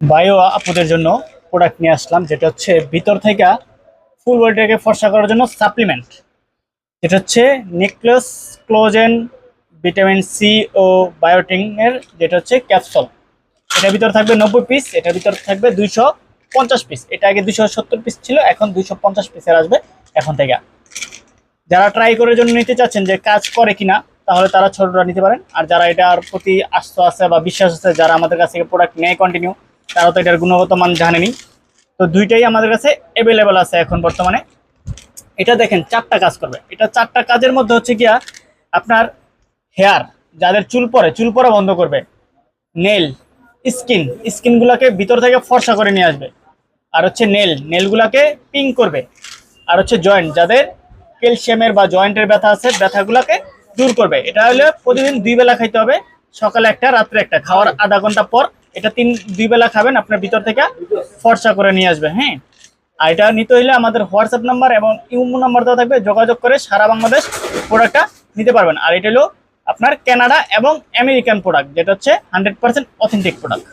Bio আপুদের জন্য product নিয়ে আসলাম, যেটা হচ্ছে ভিতর থেকে ফুল বডিটাকে ফর্সা করার জন্য সাপ্লিমেন্ট। এটা হচ্ছে নিকলাস ক্লোজেন ভিটামিন সি ও বায়োটিন এর, যেটা হচ্ছে ক্যাপসুল। এটার ভিতর থাকবে 90 পিস, এটার ভিতর থাকবে 250 পিস। এটা আগে 270 পিস ছিল, এখন 250 পিসের আসবে এখন থেকে। যারা ট্রাই করার জন্য নিতে চাচ্ছেন যে কাজ করে কিনা, তাহলে তারা ছোটরা নিতে পারেন। আর যারা এটার প্রতি আস্থা আছে বা বিশ্বাস আছে, যারা আমাদের কাছ থেকে প্রোডাক্ট নেয় কন্টিনিউ, তারা তো এটার গুণগত মান জানেনি। তো দুইটাই আমাদের কাছে অ্যাভেলেবেল আছে এখন বর্তমানে। এটা দেখেন 4টা কাজ করবে। এটা 4টা কাজের মধ্যে হচ্ছে গিয়া আপনার হেয়ার, যাদের চুল পড়া বন্ধ করবে। নেল, স্কিনগুলোকে ভিতর থেকে ফর্সা করে নিয়ে আসবে। আর হচ্ছে নেলগুলোকে পিঙ্ক করবে। আর হচ্ছে জয়েন্ট, যাদের ক্যালসিয়ামের বা জয়েন্টের ব্যথা আছে, ব্যথাগুলোকে দূর করবে। এটা হলে প্রতিদিন 2 বেলা খাইতে হবে, সকালে একটা রাত্রে একটা, খাওয়ার আধা ঘন্টা পর। এটা 2 বেলা খাবেন, আপনার ভিতর থেকে ফর্সা করে নিয়ে আসবে। হ্যাঁ, আর এটা নিতে হইলে আমাদের হোয়াটসঅ্যাপ নাম্বার এবং ইমো নাম্বার দেওয়া থাকবে, যোগাযোগ করে সারা বাংলাদেশ প্রোডাক্টটা নিতে পারবেন। আর এটা হলো আপনার কানাডা এবং আমেরিকান প্রোডাক্ট, যেটা হচ্ছে 100% অথেন্টিক প্রোডাক্ট।